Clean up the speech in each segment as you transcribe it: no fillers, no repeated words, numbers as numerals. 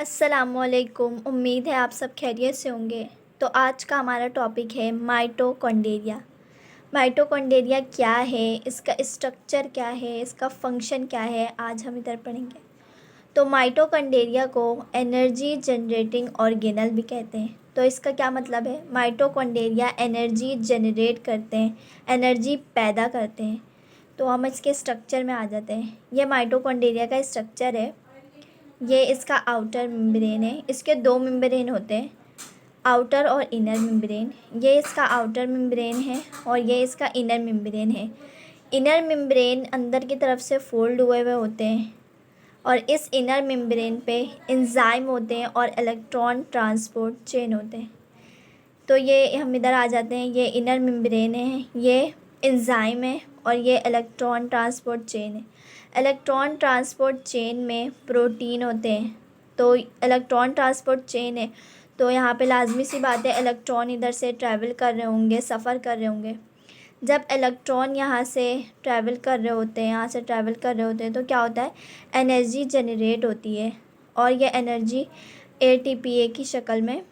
अस्सलामुअलैकुम। उम्मीद है आप सब खैरियत से होंगे। तो आज का हमारा टॉपिक है माइटोकॉन्ड्रिया। माइटोकॉन्ड्रिया क्या है, इसका स्ट्रक्चर क्या है, इसका फंक्शन क्या है, आज हम इधर पढ़ेंगे। तो माइटोकॉन्ड्रिया को एनर्जी जनरेटिंग ऑर्गेनल भी कहते हैं। तो इसका क्या मतलब है? माइटोकॉन्ड्रिया एनर्जी जनरेट करते हैं, एनर्जी पैदा करते हैं। तो हम इसके स्ट्रक्चर में आ जाते हैं। ये माइटोकॉन्ड्रिया का स्ट्रक्चर है। ये इसका आउटर मेम्ब्रेन है। इसके दो मेम्ब्रेन होते हैं, आउटर और इनर मेम्ब्रेन। ये इसका आउटर मेम्ब्रेन है और ये इसका इनर मेम्ब्रेन है। इनर मेम्ब्रेन अंदर की तरफ से फोल्ड हुए हुए होते हैं और इस इनर मेम्ब्रेन पे एंजाइम होते हैं और इलेक्ट्रॉन ट्रांसपोर्ट चेन होते हैं। तो ये हम इधर आ जाते हैं। ये इनर मेम्ब्रेन है, ये एंजाइम है और ये इलेक्ट्रॉन ट्रांसपोर्ट चेन है। इलेक्ट्रॉन ट्रांसपोर्ट चेन में प्रोटीन होते हैं। तो इलेक्ट्रॉन ट्रांसपोर्ट चेन है तो यहाँ पे लाजमी सी बात है, इलेक्ट्रॉन इधर से ट्रैवल कर रहे होंगे, सफ़र कर रहे होंगे। जब इलेक्ट्रॉन यहाँ से ट्रैवल कर रहे होते हैं, यहाँ से ट्रैवल कर रहे होते हैं तो क्या होता है, एनर्जी जनरेट होती है और ये एनर्जी एटीपी की शक्ल में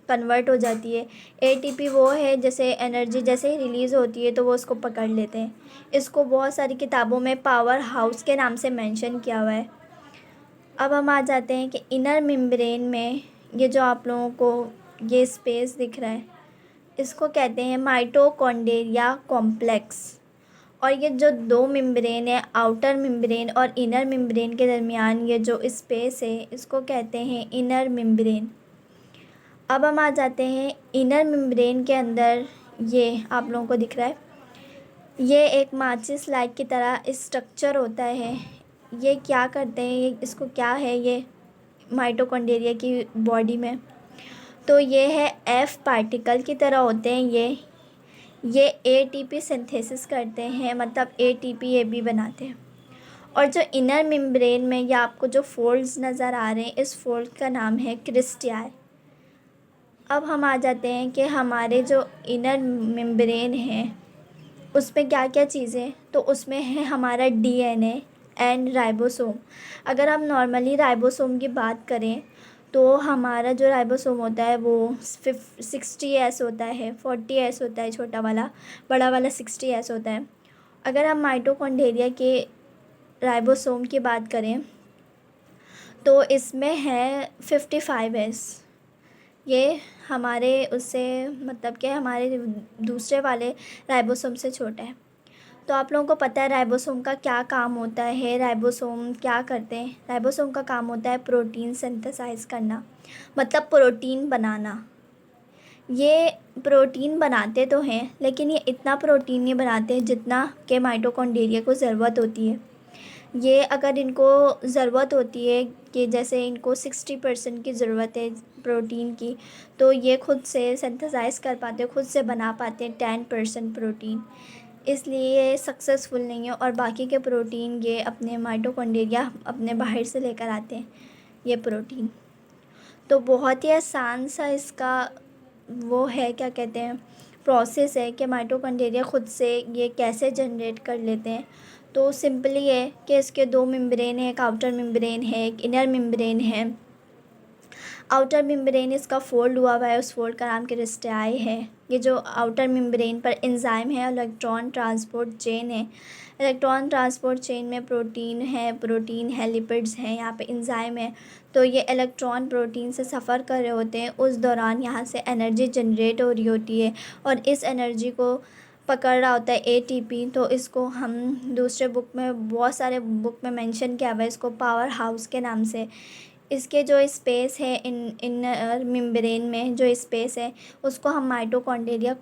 कन्वर्ट हो जाती है। एटीपी वो है, जैसे एनर्जी जैसे ही रिलीज़ होती है तो वो उसको पकड़ लेते हैं। इसको बहुत सारी किताबों में पावर हाउस के नाम से मेंशन किया हुआ है। अब हम आ जाते हैं कि इनर मेम्ब्रेन में ये जो आप लोगों को ये स्पेस दिख रहा है, इसको कहते हैं माइटोकॉन्ड्रिया कॉम्प्लेक्स। और ये जो दो मेम्ब्रेन है, आउटर मेम्ब्रेन और इनर मेम्ब्रेन के दरमियान ये जो स्पेस है, इसको कहते हैं इनर मेम्ब्रेन। अब हम आ जाते हैं इनर मेम्ब्रेन के अंदर। ये आप लोगों को दिख रहा है, ये एक माचिस लाइट की तरह स्ट्रक्चर होता है। ये क्या करते हैं, ये इसको क्या है, ये माइटोकॉन्ड्रिया की बॉडी में तो ये है एफ पार्टिकल की तरह होते हैं। ये एटीपी सिंथेसिस करते हैं, मतलब एटीपी ये भी बनाते हैं। और जो इनर मेम्ब्रेन में ये आपको जो फोल्ड्स नज़र आ रहे हैं, इस फोल्ड का नाम है क्रिस्टियाई। अब हम आ जाते हैं कि हमारे जो इनर मेम्ब्रेन है उसमें क्या क्या चीज़ें, तो उसमें है हमारा डीएनए एंड राइबोसोम। अगर हम नॉर्मली राइबोसोम की बात करें तो हमारा जो राइबोसोम होता है वो 60S होता है, 40S होता है छोटा वाला, बड़ा वाला 60S होता है। अगर हम माइटोकॉन्ड्रिया के राइबोसोम की बात करें तो इसमें है 55S। ये हमारे उससे मतलब कि हमारे दूसरे वाले राइबोसोम से छोटा है। तो आप लोगों को पता है राइबोसोम का क्या काम होता है, राइबोसोम क्या करते हैं? राइबोसोम का काम होता है प्रोटीन सिंथेसाइज करना, मतलब प्रोटीन बनाना। ये प्रोटीन बनाते तो हैं लेकिन ये इतना प्रोटीन नहीं बनाते जितना कि माइटोकॉन्ड्रिया को ज़रूरत होती है। ये अगर इनको ज़रूरत होती है कि जैसे इनको 60% की ज़रूरत है प्रोटीन की, तो ये खुद से सिंथेसाइज़ कर पाते हैं, खुद से बना पाते हैं 10% प्रोटीन। इसलिए ये सक्सेसफुल नहीं है और बाकी के प्रोटीन ये अपने माइटोकॉन्ड्रिया अपने बाहर से लेकर आते हैं ये प्रोटीन। तो बहुत ही आसान सा इसका वो है, क्या कहते हैं, प्रोसेस है कि माइटोकॉन्ड्रिया खुद से ये कैसे जनरेट कर लेते हैं। तो सिंपली है कि इसके दो मेम्ब्रेन है, एक आउटर मेम्ब्रेन है, एक इनर मेम्ब्रेन है। आउटर मेम्ब्रेन इसका फोल्ड हुआ है, उस फोल्ड का नाम क्रिस्टियाई है। ये जो आउटर मेम्ब्रेन पर एंजाइम है, इलेक्ट्रॉन ट्रांसपोर्ट चेन है। इलेक्ट्रॉन ट्रांसपोर्ट चेन में प्रोटीन है, लिपिड्स हैं, यहाँ पे एंजाइम है। तो ये इलेक्ट्रॉन प्रोटीन से सफ़र कर रहे होते हैं, उस दौरान यहाँ से एनर्जी जनरेट हो रही होती है और इस एनर्जी को पकड़ रहा होता है एटीपी। तो इसको हम दूसरे बुक में, बहुत सारे बुक में मेंशन किया हुआ है इसको पावर हाउस के नाम से। इसके जो स्पेस है इनर मेम्ब्रेन में जो स्पेस है उसको हम माइटोकॉन्ड्रिया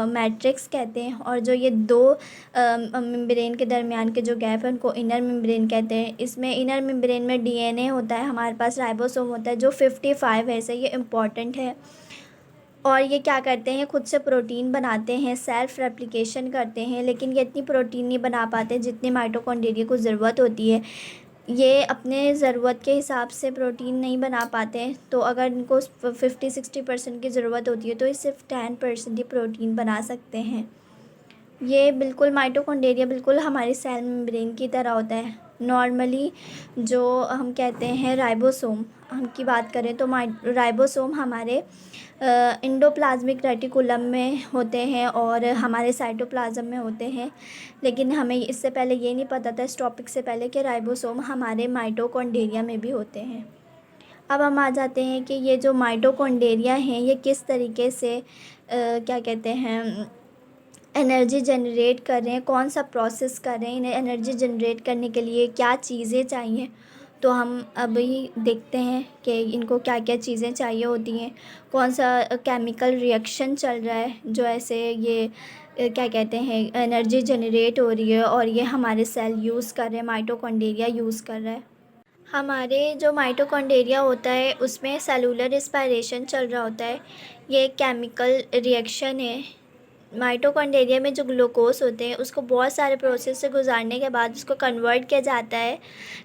मैट्रिक्स कहते हैं। और जो ये दो मेम्ब्रेन के दरमियान के जो गैप है उनको इनर मेम्ब्रेन कहते हैं। इसमें इनर मेम्ब्रेन में डीएनए होता है, हमारे पास राइबोसोम होता है जो 55 है, ये इम्पॉर्टेंट है। और ये क्या करते हैं, खुद से प्रोटीन बनाते हैं, सेल्फ रेप्लिकेशन करते हैं, लेकिन ये इतनी प्रोटीन नहीं बना पाते जितनी माइटोकॉन्ड्रिया को ज़रूरत होती है। ये अपने ज़रूरत के हिसाब से प्रोटीन नहीं बना पाते। तो अगर इनको 50-60% की ज़रूरत होती है तो ये सिर्फ 10% ही प्रोटीन बना सकते हैं। ये बिल्कुल माइटोकॉन्ड्रिया बिल्कुल हमारी सेल मेम्ब्रेन की तरह होता है। नॉर्मली जो हम कहते हैं राइबोसोम, हम की बात करें तो राइबोसोम हमारे इंडोप्लाज्मिक रेटिकुलम में होते हैं और हमारे साइटोप्लाज्म में होते हैं। लेकिन हमें इससे पहले ये नहीं पता था, इस टॉपिक से पहले, कि राइबोसोम हमारे माइटोकॉन्ड्रिया में भी होते हैं। अब हम आ जाते हैं कि ये जो माइटोकॉन्ड्रिया हैं ये किस तरीके से क्या कहते हैं, एनर्जी जनरेट कर रहे हैं, कौन सा प्रोसेस कर रहे हैं, इन्हें एनर्जी जनरेट करने के लिए क्या चीज़ें चाहिए। तो हम अभी देखते हैं कि इनको क्या क्या चीज़ें चाहिए होती हैं, कौन सा केमिकल रिएक्शन चल रहा है जो ऐसे ये क्या कहते हैं एनर्जी जनरेट हो रही है और ये हमारे सेल यूज़ कर रहे हैं, माइटोकॉन्ड्रिया यूज़ कर रहा है। हमारे जो माइटोकॉन्ड्रिया होता है उसमें सेलुलर रेस्पिरेशन चल रहा होता है। ये एक केमिकल रिएक्शन है। माइटोकॉन्ड्रिया में जो ग्लूकोज होते हैं उसको बहुत सारे प्रोसेस से गुजारने के बाद उसको कन्वर्ट किया जाता है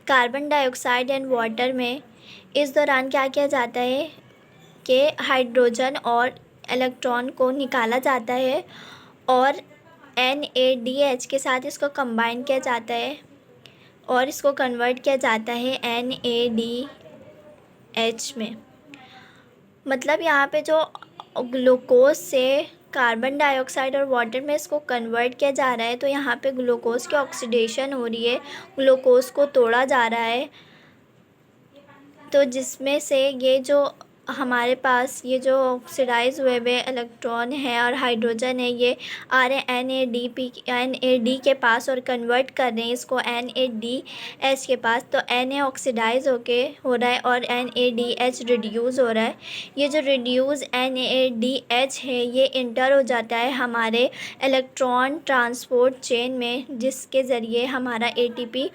कार्बन डाइऑक्साइड एंड वाटर में। इस दौरान क्या किया जाता है कि हाइड्रोजन और इलेक्ट्रॉन को निकाला जाता है और NADH के साथ इसको कंबाइन किया जाता है और इसको कन्वर्ट किया जाता है NADH में। मतलब यहाँ पे जो ग्लूकोज से कार्बन डाइऑक्साइड और वाटर में इसको कन्वर्ट किया जा रहा है, तो यहाँ पे ग्लूकोज की ऑक्सीडेशन हो रही है, ग्लूकोज को तोड़ा जा रहा है। तो जिसमें से ये जो हमारे पास ये जो ऑक्सीडाइज हुए हुए इलेक्ट्रॉन है और हाइड्रोजन है ये आ रहे हैं NAD के पास और कन्वर्ट कर रहे हैं इसको NADH के पास। तो Na ऑक्सीडाइज हो रहा है और NADH रिड्यूस हो रहा है। ये जो रिड्यूस NADH है ये इंटर हो जाता है हमारे इलेक्ट्रॉन ट्रांसपोर्ट चेन में, जिसके ज़रिए हमारा ATP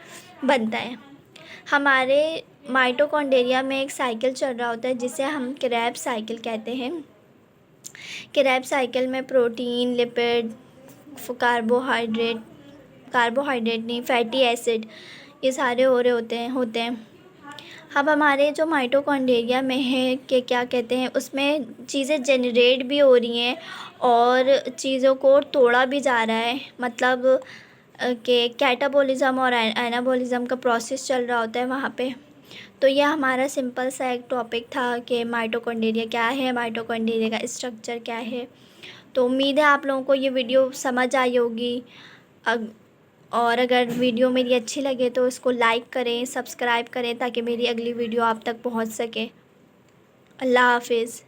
बनता है। हमारे माइटोकॉन्ड्रिया में एक साइकिल चल रहा होता है जिसे हम क्रेब्स साइकिल कहते हैं। क्रेब्स साइकिल में प्रोटीन, लिपिड, कार्बोहाइड्रेट नहीं, फैटी एसिड, ये सारे हो रहे होते हैं। अब हमारे जो माइटोकॉन्ड्रिया में है कि क्या कहते हैं उसमें चीज़ें जनरेट भी हो रही हैं और चीज़ों को तोड़ा भी जा रहा है। मतलब कि कैटाबॉलिज्म और एनाबॉलिज्म का प्रोसेस चल रहा होता है वहाँ पे। तो यह हमारा सिंपल सा एक टॉपिक था कि माइटोकॉन्ड्रिया क्या है, माइटोकॉन्ड्रिया का स्ट्रक्चर क्या है। तो उम्मीद है आप लोगों को ये वीडियो समझ आई होगी। और अगर वीडियो मेरी अच्छी लगे तो इसको लाइक करें, सब्सक्राइब करें ताकि मेरी अगली वीडियो आप तक पहुंच सके। अल्लाह हाफिज़।